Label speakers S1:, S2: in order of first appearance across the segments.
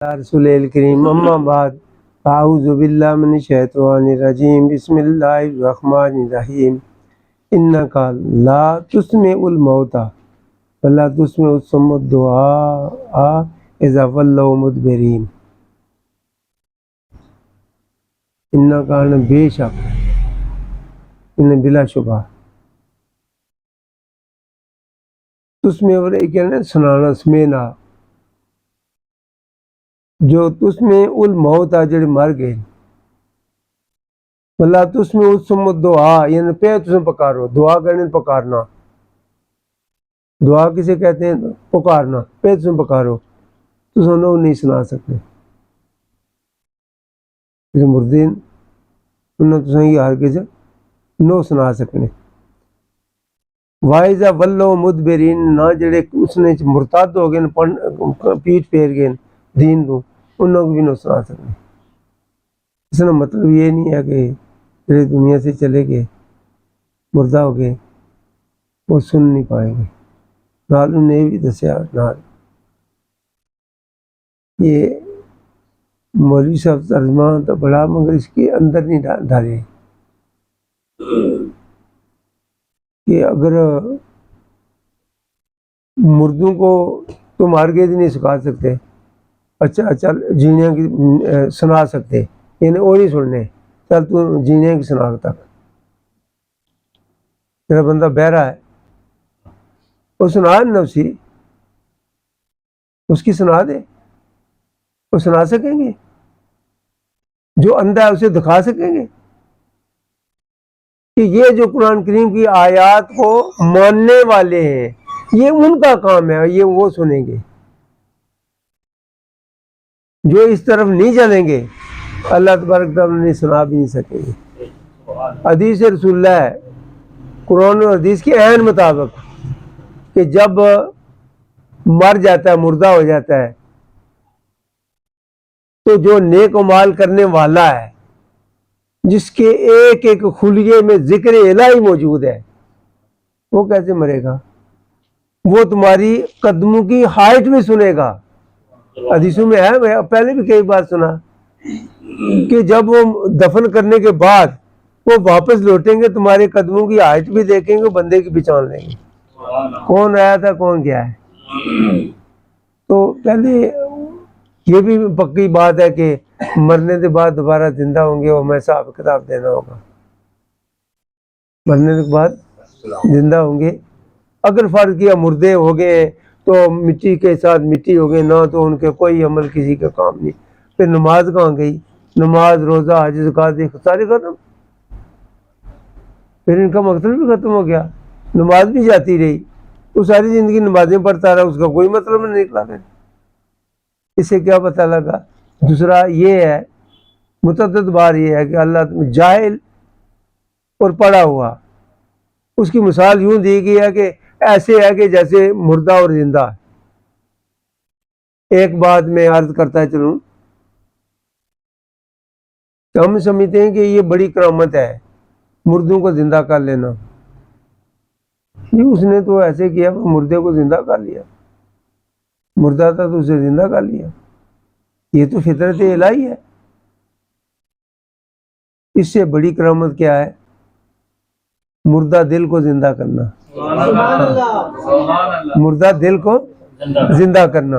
S1: رسول الکریم اما بعد اعوذ باللہ من الشیطان الرجیم بسم اللہ الرحمن الرحیم انک لا تسمع الموتى ولا تسمع الصم الدعاء اذا ولوا مدبرین۔ انک بے شک ان بلا شبہ تسمع اور ایک سنانا سمینا جو تس میں الموت آ جڑے مر گئے اللہ تس میں الصم دعا یعنی پہ تسیں پکارو، دعا کرنے پکارنا، دعا کسے کہتے ہیں؟ پکارنا، پہ تسیں پکارو تسیں نو نہیں سنا سکتے کسی مردین انہوں تسیں یہ ہر کسی نو سنا سکنے۔ وائزہ ولو مدبرین نہ جڑے اس نے مرتد ہو گئے پیٹ پھیر گئے دین کو انہوں کو بھی نہ سنا سکتے۔ اس کا مطلب یہ نہیں ہے کہ جڑے دنیا سے چلے گئے مردہ ہو گئے وہ سن نہیں پائیں گے۔ نال انہوں نے بھی دسیا نال یہ مولوی صاحب ترجمہ تو بڑا مگر اس کے اندر نہیں ڈالے کہ اگر مردوں کو تم ہرگز نہیں سکھا سکتے، اچھا چل جینے کی سنا سکتے، یعنی وہ نہیں سننے، چل تو جینے کی سنا تک۔ میرا بندہ بہرا ہے وہ سنا نفسی اس کی سنا دے، وہ سنا سکیں گے؟ جو اندھا ہے اسے دکھا سکیں گے کہ یہ جو قرآن کریم کی آیات کو ماننے والے ہیں یہ ان کا کام ہے، یہ وہ سنیں گے۔ جو اس طرف نہیں چلیں گے اللہ تبارک تعالیٰ نہیں سنا بھی نہیں سکیں گے۔ حدیث رسول اللہ ہے قرآن اور حدیث کے عین مطابق کہ جب مر جاتا ہے، مردہ ہو جاتا ہے، تو جو نیک اعمال کرنے والا ہے جس کے ایک ایک خلیے میں ذکر الہی موجود ہے وہ کیسے مرے گا؟ وہ تمہاری قدموں کی ہائٹ میں سنے گا۔ حدیثوں میں ہے، پہلے بھی کئی بار سنا کہ جب وہ دفن کرنے کے بعد وہ واپس لوٹیں گے تمہارے قدموں کی ہائٹ بھی دیکھیں گے، بندے کی پہچان لیں گے کون آیا تھا کون گیا ہے۔ تو پہلے یہ بھی پکی بات ہے کہ مرنے کے بعد دوبارہ زندہ ہوں گے اور ہمیں حساب کتاب دینا ہوگا۔ مرنے کے بعد زندہ ہوں گے، اگر فرض کیا مردے ہو گئے تو مٹی کے ساتھ مٹی ہو گئے نہ تو ان کے کوئی عمل کسی کا کام نہیں۔ پھر نماز کہاں گئی؟ نماز روزہ حج زکات سارے ختم، پھر ان کا مقصد بھی ختم ہو گیا۔ نماز بھی جاتی رہی، وہ ساری زندگی نمازیں پڑھتا رہا، اس کا کوئی مطلب نہیں نکلا۔ پھر اس سے کیا پتہ لگا؟ دوسرا یہ ہے متعدد بار یہ ہے کہ اللہ جاہل اور پڑھا ہوا اس کی مثال یوں دی گئی ہے کہ ایسے ہے کہ جیسے مردہ اور زندہ۔ ایک بات میں عرض کرتا چلوں، ہم سمجھتے ہیں کہ یہ بڑی کرامت ہے مردوں کو زندہ کر لینا، اس نے تو ایسے کیا مردے کو زندہ کر لیا، مردہ تھا تو اسے زندہ کر لیا، یہ تو فطرت الہی ہے۔ اس سے بڑی کرامت کیا ہے؟ مردہ دل کو زندہ کرنا، مردہ دل کو زندہ کرنا۔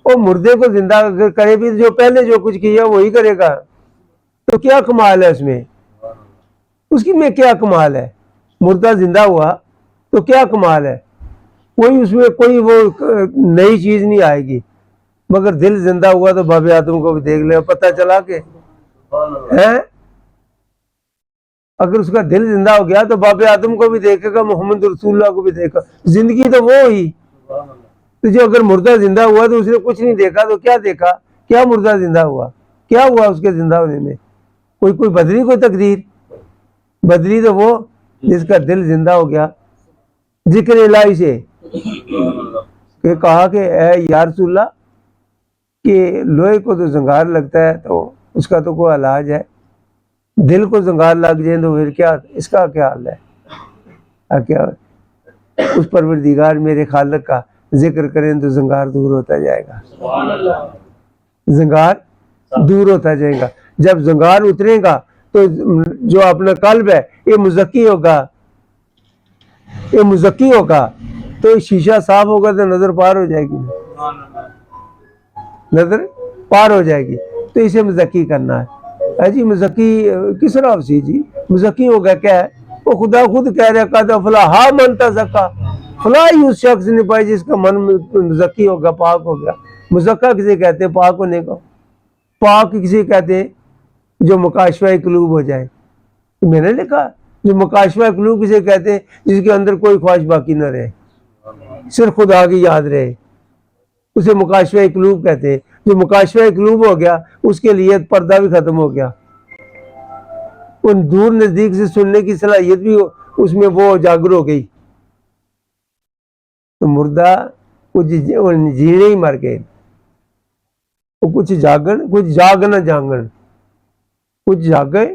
S1: اور مردے کو زندہ اگر کرے بھی جو پہلے جو کچھ کیا وہی کرے گا تو کیا کمال ہے اس میں؟ اس کی میں کیا کمال ہے؟ مردہ زندہ ہوا تو کیا کمال ہے؟ کوئی اس میں کوئی وہ نئی چیز نہیں آئے گی، مگر دل زندہ ہوا تو باب آدم کو بھی دیکھ لے، پتہ چلا کہ ہے اگر اس کا دل زندہ ہو گیا تو باب آدم کو بھی دیکھے گا، محمد رسول اللہ کو بھی دیکھا، زندگی تو وہ ہوئی۔ تو جو اگر مردہ زندہ ہوا تو اس نے کچھ نہیں دیکھا تو کیا دیکھا؟ کیا مردہ زندہ ہوا؟ کیا ہوا اس کے زندہ ہونے میں؟ کوئی بدلی کوئی تقدیر؟ بدلی تو وہ جس کا دل زندہ ہو گیا ذکر الہی سے، کہ کہا کہ اے یا رسول اللہ کہ لوہے کو تو زنگار لگتا ہے تو اس کا تو کوئی علاج ہے، دل کو زنگار لگ جائے تو پھر کیا اس کا کیا حال ہے؟ کیا اس پروردگار میرے خالق کا ذکر کریں تو زنگار دور ہوتا جائے گا۔ زنگار دور ہوتا جائے گا. جب زنگار اترے گا تو جو اپنا قلب ہے یہ مزکی ہوگا, یہ مزکی ہوگا تو شیشہ صاف ہوگا تو نظر پار ہو جائے گی, نظر پار ہو جائے گی. تو اسے مزکی کرنا ہے جی. مزکی کس طرح سی جی مزکی ہوگا کیا ہے, وہ خدا خود کہہ رہا قد افلح من تزکا, فلاح ہی اس شخص نے پائی جس کا من مزکی ہوگا, پاک ہو گیا. مزکا کسے کہتے ہیں؟ پاک ہونے کو. پاک کسے کہتے ہیں؟ جو مکاشفہ قلوب ہو جائے. میں نے لکھا جو مکاشفہ قلوب کسے کہتے ہیں؟ جس کے اندر کوئی خواہش باقی نہ رہے, صرف خدا کی یاد رہے, اسے مکاشفہ قلوب کہتے ہیں. جو مکاشفہ قلوب ہو گیا اس کے لیے پردہ بھی ختم ہو گیا, ان دور نزدیک سے سننے کی صلاحیت بھی اس میں وہ اجاگر ہو گئی. تو مردہ کچھ جینے ہی مر گئے, کچھ جاگن کچھ جاگ نہ جاگن, کچھ جاگے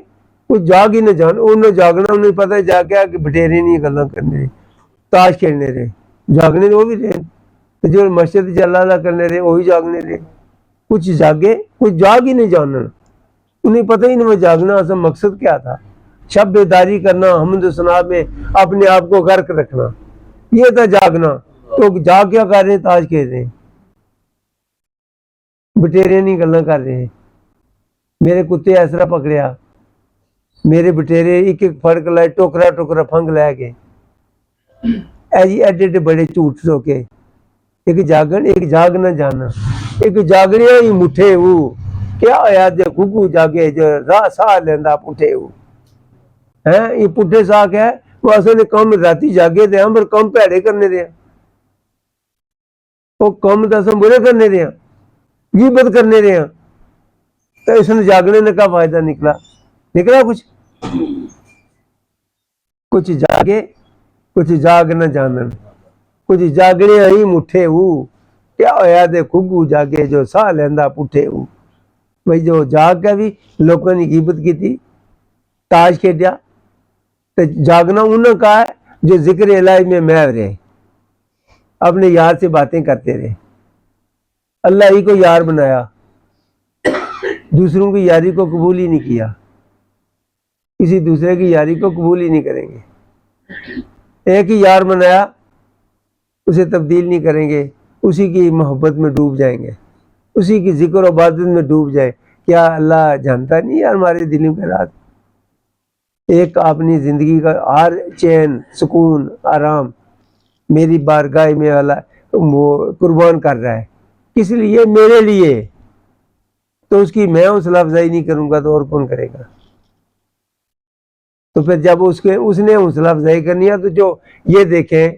S1: کچھ جاگ ہی نہ جان. انہیں جاگنا انہیں پتہ ہے جا کے کہ بٹیرے نہیں گلاں کرنے رہے, تاش کھیلنے رہے, جاگنے وہ بھی رہے. جو مسجد اللہ اللہ کرنے رہے وہی جاگنے رہے. کچھ جاگے کچھ جاگ ہی نہیں جاننا, انہیں پتہ ہی نہیں وہ جاگنا اصل مقصد کیا تھا. شب بیداری کرنا, حمد و ثنا میں اپنے آپ کو غرق رکھنا, یہ تھا جاگنا. تو جاگ کیا کر رہے ہیں؟ تاش کھیل رہے ہیں, بٹیرے نہیں گلاں کر رہے ہیں. میرے کتے ایسرا پکڑیا, میرے بٹیرے ایک ایک پھڑ کے لائے, ٹوکرا ٹوکرا پھنگ لے گئے. اے جی ایڈے ایڈے بڑے جھوٹ سو کے, ایک جاگن ایک جاگ نہ جانا. ایک جاگنے ہی مٹھے وہ کیا ہویا جے گھگو جاگے جو راہ ساہ لیندا پٹھے وہ ہیں. یہ پٹھے ساہ کیا ہے؟ وہ اصل کم راتی جاگے دے ہم پر کم پیڑے کرنے دے, وہ کم تو اصل برے کرنے دے, غیبت کرنے دے. تو اس نے جاگنے نے کا فائدہ نکلا کچھ. کچھ جاگے کچھ جاگ نہ جانن, کچھ جاگنے ہی مٹھے وہ کیا ہویا دے گھگو جاگے جو ساہ لیندا پٹھے وہ. بھئی جو جاگ کے بھی لوگوں نے غیبت کی تھی, تاش کھیڈیا. تو جاگنا انہوں کا ہے جو ذکر الہی میں محو رہے, اپنے یار سے باتیں کرتے رہے. اللہ ہی کو یار بنایا, دوسروں کی یاری کو قبول ہی نہیں کیا, کسی دوسرے کی یاری کو قبول ہی نہیں کریں گے. ایک ہی یار بنایا, اسے تبدیل نہیں کریں گے, اسی کی محبت میں ڈوب جائیں گے, اسی کی ذکر و عبادت میں ڈوب جائے. کیا اللہ جانتا نہیں ہے ہمارے دلوں کے رات؟ ایک اپنی زندگی کا ہر چین سکون آرام میری بارگاہ میں اللہ وہ قربان کر رہا ہے. کس لیے؟ میرے لیے. تو اس کی میں حوصلہ افزائی نہیں کروں گا تو اور کون کرے گا؟ تو پھر جب اس نے حوصلہ افزائی کرنی ہے تو جو یہ دیکھیں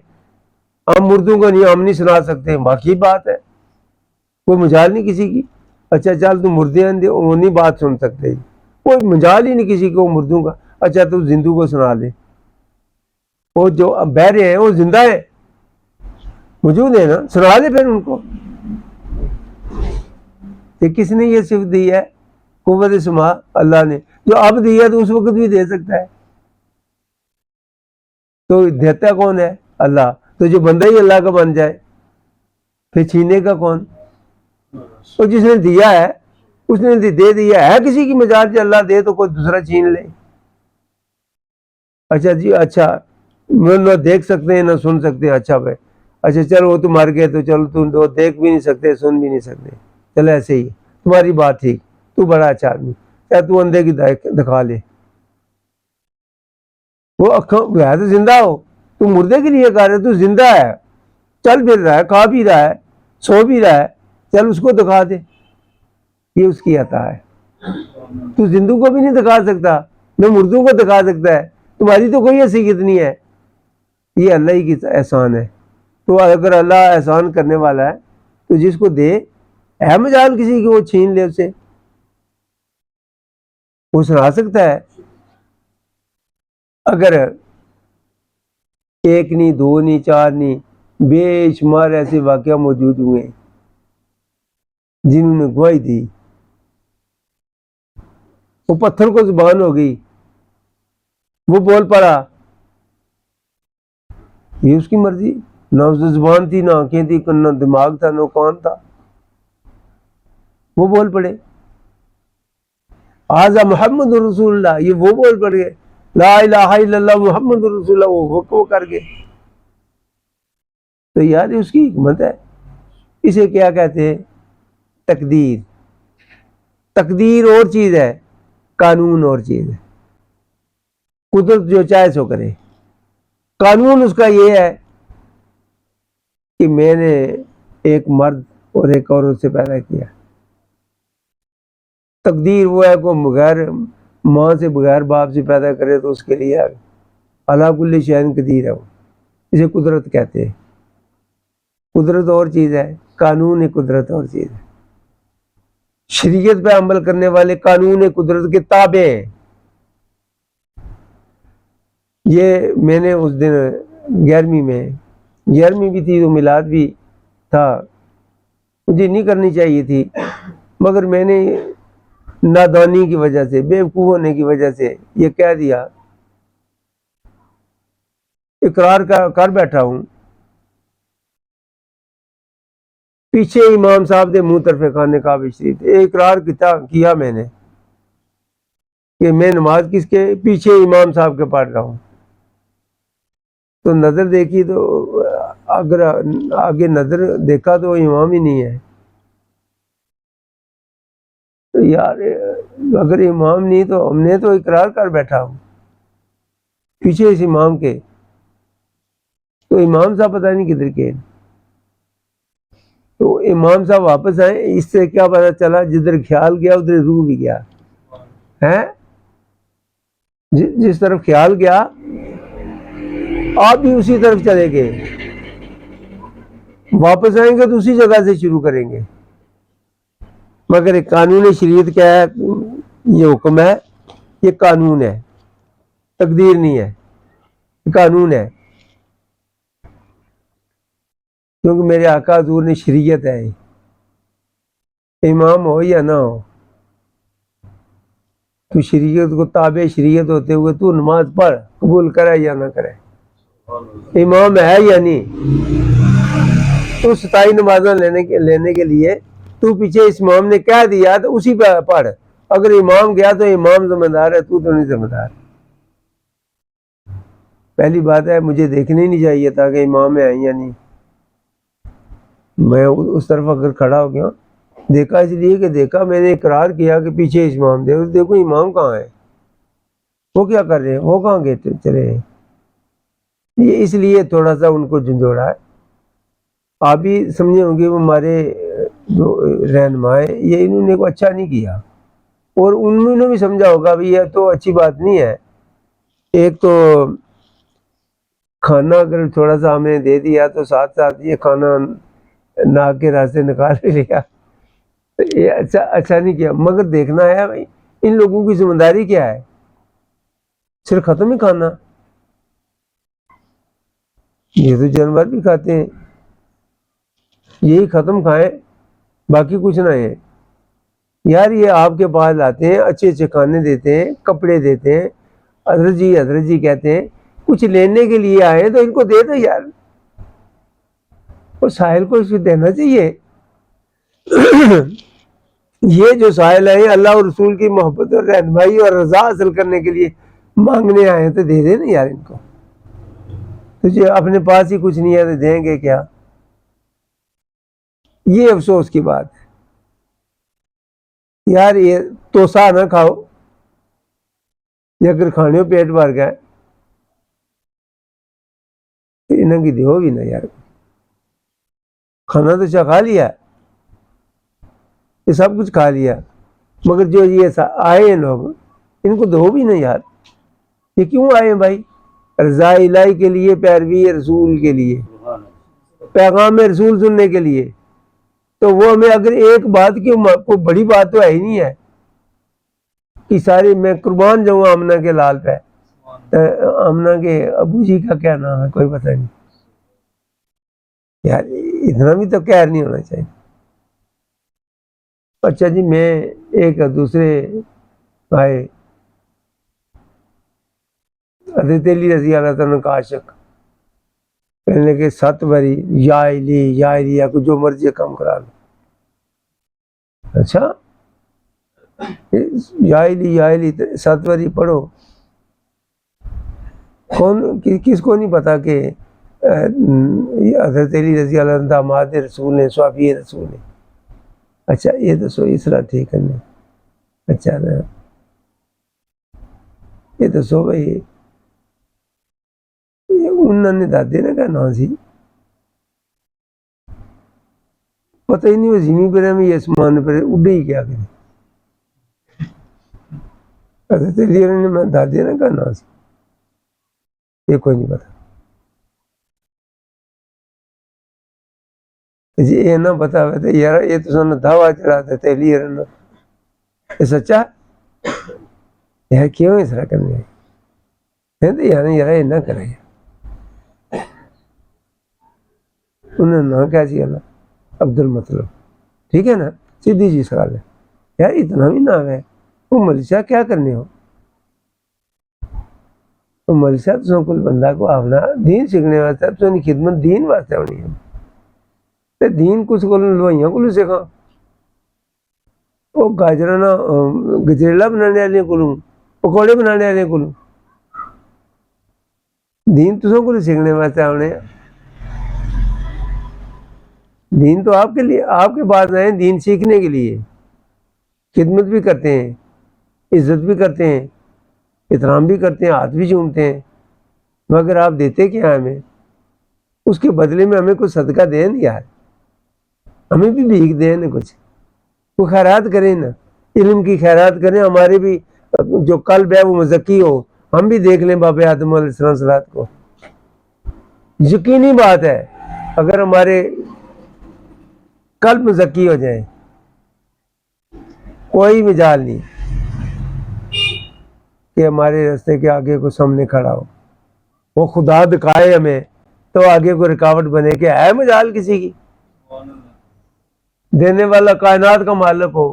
S1: ہم مردوں کو نہیں, ہم نہیں سنا سکتے, باقی بات ہے, کوئی مجال نہیں کسی کی. اچھا چل تو مردے ہیں وہ نہیں بات سن سکتے, کوئی مجال ہی نہیں کسی کو مردوں کا. اچھا تو زندوں کو سنا دے, وہ جو بہ رہے ہیں وہ زندہ ہے, موجود ہے نا, سنا دے پھر ان کو. کہ کس نے یہ صفت دی ہے؟ قوت سماع اللہ نے, جو اب دی ہے تو اس وقت بھی دے سکتا ہے. تو دیتا کون ہے؟ اللہ. تو جو بندہ ہی اللہ کا بن جائے پھر چھینے کا کون؟ تو جس نے دیا ہے اس نے دے دیا ہے. کسی کی مجال سے اللہ دے تو کوئی دوسرا چھین لے. اچھا جی اچھا نہ دیکھ سکتے ہیں نہ سن سکتے, اچھا بھائی اچھا چلو وہ تو مر گئے تو چلو تم تو دیکھ بھی نہیں سکتے سن بھی نہیں سکتے, چلو ایسے ہی تمہاری بات ٹھیک, تو بڑا اچھا آدمی, یا تو اندھے کی دکھا لے. وہ ہے تو زندہ ہو, تو مردے کے لیے کہہ رہے تو زندہ ہے, چل پھر رہا ہے, کھا بھی رہا ہے, سو بھی رہا ہے, چل اس کو دکھا دے. یہ اس کی عطا ہے. تو زندوں کو بھی نہیں دکھا سکتا, نہ مردوں کو دکھا سکتا ہے, تمہاری تو کوئی حیثیت نہیں ہے. یہ اللہ ہی کی احسان ہے. تو اگر اللہ احسان کرنے والا ہے تو جس کو دے, ہے مجال کسی کی وہ چھین لے اسے, وہ سنا سکتا ہے. اگر ایک نہیں دو نہیں چار نہیں بے شمار ایسے واقعہ موجود ہوئے جنہوں نے گواہی دی, وہ پتھر کو زبان ہو گئی, وہ بول پڑا, یہ اس کی مرضی. نہ اس زبان تھی, نہ آنکھیں تھی, نہ دماغ تھا, نہ کان تھا. وہ بول پڑے آزا محمد رسول اللہ، یہ وہ بول پڑ گئے لا الہ الا اللہ محمد رسول اللہ، وہ کر گئے. تو یار اس کی حکمت ہے. اسے کیا کہتے ہیں؟ تقدیر. تقدیر اور چیز ہے، قانون اور چیز ہے. قدرت جو چاہے سو کرے. قانون اس کا یہ ہے کہ میں نے ایک مرد اور ایک عورت سے پیدا کیا. تقدیر وہ ہے کو بغیر ماں سے بغیر باپ سے پیدا کرے تو اس کے لیے علی کل شیء قدیر ہے. وہ اسے قدرت کہتے ہیں. قدرت اور چیز ہے، قانون قدرت اور چیز ہے. شریعت پہ عمل کرنے والے قانون قدرت کے تابع ہیں. یہ میں نے اس دن 11ویں بھی تھی تو میلاد بھی تھا، مجھے نہیں کرنی چاہیے تھی، مگر میں نے نادانی کی وجہ سے، بے وقوف ہونے کی وجہ سے یہ کہہ دیا. اقرار کر بیٹھا ہوں. پیچھے امام صاحب دے منہ طرف خانے کعبہ شریف اقرار کیا میں نے کہ میں نماز کس کے پیچھے امام صاحب کے پڑھ رہا ہوں. تو نظر دیکھی تو اگر آگے نظر دیکھا تو امام ہی نہیں ہے. تو یار اگر امام نہیں تو ہم نے تو اقرار کر بیٹھا ہوں پیچھے اس امام کے. تو امام صاحب پتہ نہیں کدھر کے. تو امام صاحب واپس آئے. اس سے کیا پتا چلا جدھر خیال گیا ادھر روح بھی گیا ہے. جس طرف خیال گیا آپ بھی اسی طرف چلے گئے. واپس آئیں گے تو اسی جگہ سے شروع کریں گے. مگر ایک قانون شریعت کیا ہے؟ یہ حکم ہے، یہ قانون ہے، تقدیر نہیں ہے، قانون ہے. کیونکہ میرے آقا حضور نے شریعت ہے. امام ہو یا نہ ہو تو شریعت کو تابع شریعت ہوتے ہوئے تو نماز پڑھ، قبول کرے یا نہ کرے. امام ہے یا نہیں، تو 27 نمازیں لینے کے لیے تو پیچھے اس امام نے کہہ دیا تو اسی پہ پڑھ. اگر امام گیا تو امام ذمہ دار ہے، تو نہیں ذمہ دار. پہلی بات ہے مجھے دیکھنا ہی نہیں چاہیے تھا کہ امام ہے یا نہیں. میں اس طرف اگر کھڑا ہو گیا، دیکھا اس لیے کہ دیکھا میں نے اقرار کیا کہ پیچھے امام دیکھو امام کہاں ہے، وہ کیا کر رہے ہیں، وہ کہاں گئے چلے ہیں. یہ اس لیے تھوڑا سا ان کو جھنجھوڑا ہے. آپ بھی سمجھے ہوں گے وہ ہمارے جو رہنما ہیں یہ انہوں نے کو اچھا نہیں کیا، اور انہوں نے بھی سمجھا ہوگا بھی یہ تو اچھی بات نہیں ہے. ایک تو کھانا اگر تھوڑا سا ہمیں دے دیا تو ساتھ ساتھ یہ کھانا ناک کے راستے نکال لیا، یہ اچھا نہیں کیا. مگر دیکھنا ہے بھائی ان لوگوں کی ذمہ داری کیا ہے. صرف ختم ہی کھانا، یہ تو جانور بھی کھاتے ہیں، یہی ختم کھائیں باقی کچھ نہ ہے. یار یہ آپ کے پاس لاتے ہیں، اچھے اچھے کھانے دیتے ہیں، کپڑے دیتے ہیں، حضرت جی کہتے ہیں، کچھ لینے کے لیے آئے تو ان کو دے دو یار. اور ساحل کو اس کو دینا چاہیے. یہ جو ساحل ہیں اللہ اور رسول کی محبت اور رہنمائی اور رضا حاصل کرنے کے لیے مانگنے آئے تو دے دے نا یار ان کو. تجھے اپنے پاس ہی کچھ نہیں ہے تو دیں گے کیا؟ یہ افسوس کی بات ہے یار. یہ توسا نہ کھاؤ، اگر کھانے پیٹ بھر گئے تو انہوں کی دیو بھی نہ یار. کھانا تو کھا لیا، یہ سب کچھ کھا لیا، مگر جو یہ آئے ہیں لوگ ان کو دو بھی نہ یار. یہ کیوں آئے ہیں بھائی؟ رضا الہی کے لیے، پیروی رسول کے لیے، پیغام رسول سننے کے لیے. تو وہ ہمیں اگر ایک بات کی کوئی بڑی بات تو ہے ہی نہیں ہے کہ ساری میں قربان جاؤں آمنہ کے لال پہ. آمنہ کے ابو جی کا کیا نام ہے کوئی پتہ نہیں یار. اتنا بھی تو قہر نہیں ہونا چاہیے. اچھا جی میں ایک دوسرے آئے حضرت علی رضی اللہ تعالیٰ کا عاشق، کہنے کہ 7 باری یا علی یا علی، یا جو مرضی کام کرا لو. اچھا یا علی 7 باری پڑھو. کس کو نہیں پتا کہ حضرت علی رضی اللہ عنہ داماد رسول ہیں، صحابی رسول ہیں. اچھا یہ دسو اس طرح ٹھیک کرنے. اچھا یہ دسو بھائی انہوں نے دادے نے کہنا سی پتہ ہی نہیں وہ زمین پر ہمیں آسمان پر اڈے ہی کیا کرے. حضرت علی نے میں دادے نے کہنا سی یہ کوئی نہیں پتا. جی یہ نہ پتا ہوا تو یار یہ تو سن دعویٰ چڑھا دیتے علی رہنا یہ سچا یار کیوں اس طرح کرنے یار یہ نہ کرے. انہوں نے نہ کیا سی اللہ عبد المطلب. ٹھیک ہے نا سیدھی جی سوال ہے یار اتنا بھی نہ ہے وہ ملشا کیا کرنے ہو. ملشا تو کوئی بندہ کو آنا دین سیکھنے واسطے تو خدمت دین واسطے ہونی ہے. دین کچھ کو لوائیاں کو سیکھا وہ گاجرانا گجریلا بنانے والے کو پکوڑے بنانے والے کو دین تو کو سیکھنے واسطے آنے. دین تو آپ کے لیے آپ کے پاس آئے دین سیکھنے کے لیے. خدمت بھی کرتے ہیں عزت بھی کرتے ہیں احترام بھی کرتے ہیں ہاتھ بھی چومتے ہیں مگر آپ دیتے کیا ہمیں اس کے بدلے میں ہمیں کچھ صدقہ دیں نا یار. ہمیں بھی بھیک دیں نا کچھ وہ خیرات کریں نا علم کی خیرات کریں. ہمارے بھی جو قلب ہے وہ مزکی ہو. ہم بھی دیکھ لیں بابا آدم علیہ السلام کو. یقینی بات ہے اگر ہمارے قلب مزکی ہو جائے کوئی مجال نہیں کہ ہمارے راستے کے آگے کو سامنے کھڑا ہو. وہ خدا دکھائے ہمیں تو آگے کو رکاوٹ بنے کہ ہے مجال کسی کی. دینے والا کائنات کا مالک ہو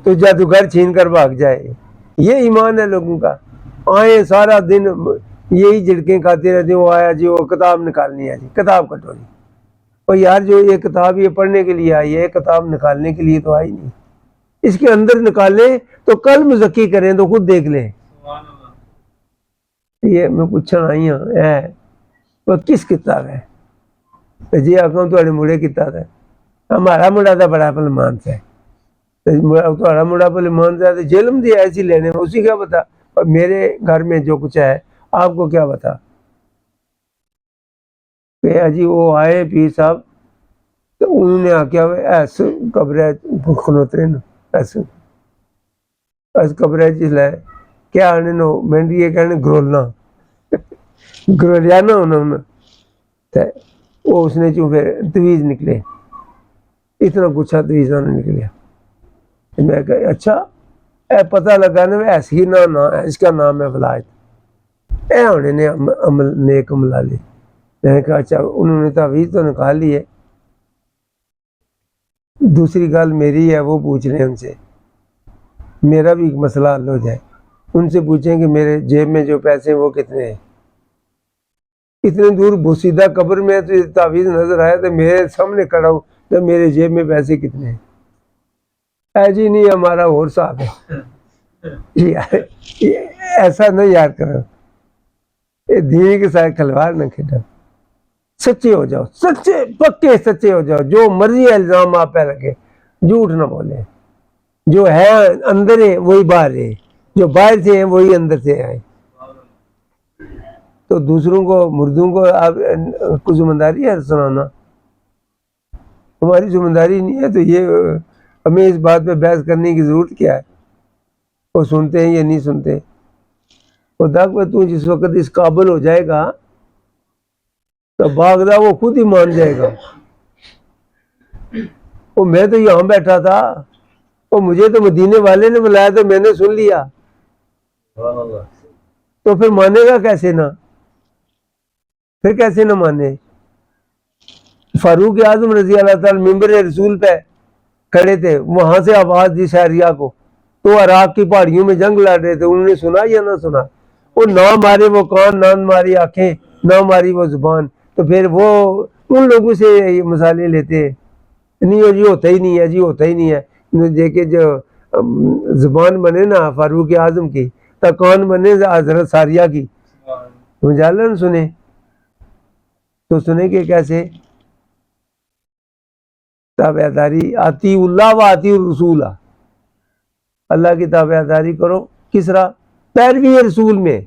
S1: تو جادوگر چھین کر بھاگ جائے. یہ ایمان ہے لوگوں کا. آئے سارا دن یہی جھڑکیں کھاتے رہتے ہیں. وہ آیا جی وہ کتاب نکالنی ہے جی کتاب کٹوری. اور یار جو یہ کتاب یہ پڑھنے کے لیے آئی ہے کتاب نکالنے کے لیے تو آئی نہیں. اس کے اندر نکالیں تو کل مزکی کریں تو خود دیکھ لیں. یہ میں پوچھنا آئی ہوں وہ کس کتاب ہے جی آخر تھوڑے مڑے کتاب ہے. ہمارا مڑا تو بڑا پلمان سے تھوڑا مڑا پلمان سے جلم دی ایسی لینے میں اسی کیا بتا. اور میرے گھر میں جو کچھ ہے آپ کو کیا بتا کہ جی وہ آئے پیر صاحب تو انہوں نے آکیا ایس قبر کھلوترے نا ایس قبر جس لائے کیا آنے نو مہنڈی یہ کہنے گرولنا گرولیانا انہوں نے وہ اس نے چوں پھر تویز نکلے اتنا گچھا تویزہ نے نکلیا. میں کہا اچھا اے پتہ لگا نا ایسی نہ اس کا نام ہے ولایت اے ہونے نے عمل نیک عمل لی. میں نے کہا اچھا انہوں نے تعویذ تو نکال لی ہے. دوسری گل میری ہے وہ پوچھ رہے ہیں ان سے میرا بھی ایک مسئلہ حل ہو جائے. ان سے پوچھیں کہ میرے جیب میں جو پیسے ہیں وہ کتنے ہیں. اتنے دور بوسیدہ قبر میں تو تعویذ نظر آیا تو میرے سامنے کھڑا ہوں تو میرے جیب میں پیسے کتنے ہیں. اے جی نہیں ہمارا اور صاحب ہے. ایسا نہ یاد کرو دین کے ساتھ کھلواڑ نہ کھیلو. سچے ہو جاؤ سچے پکے سچے ہو جاؤ. جو مرضی الزام آپ پہ لگے جھوٹ نہ بولے. جو ہے اندر ہے وہی باہر ہے جو باہر سے ہیں وہی اندر سے آئے. تو دوسروں کو مردوں کو آپ کو ذمہ داری ہے سنانا ہماری ذمہ داری نہیں ہے. تو یہ ہمیں اس بات پہ بحث کرنے کی ضرورت کیا ہے. وہ سنتے ہیں یا نہیں سنتے. خدا کو تو جس وقت اس قابل ہو جائے گا تو باغدہ وہ خود ہی مان جائے گا. وہ میں تو یہاں بیٹھا تھا وہ مجھے تو مدینے والے نے بلایا تو میں نے سن لیا تو پھر مانے گا کیسے نہ پھر کیسے نہ مانے. فاروق اعظم رضی اللہ تعالی ممبر رسول پہ کھڑے تھے وہاں سے آواز دی شہریہ کو تو عراق کی پہاڑیوں میں جنگ لڑ رہے تھے. انہوں نے سنا یا نہ سنا. وہ نہ مارے وہ کان نہ ماری آنکھیں نہ ماری وہ زبان. تو پھر وہ ان لوگوں سے یہ مثالیں لیتے نہیں ہو جی ہوتا ہی نہیں ہے جی ہوتا ہی نہیں ہے. دیکھے جو زبان بنے نا فاروق اعظم کی تو کون بنے حضرت ساریہ کی مجالن سنے تو سنے کہ کیسے تابع داری آتی اللہ و آتی الرسول، اللہ کی تابع داری کرو، کس طرح پیروی رسول میں،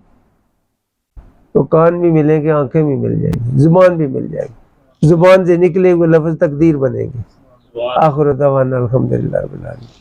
S1: تو کان بھی ملیں گے، آنکھیں بھی مل جائیں گی، زبان بھی مل جائے گی، زبان سے نکلے ہوئے لفظ تقدیر بنے گی۔ آخر دعوانا الحمدللہ رب العالمین۔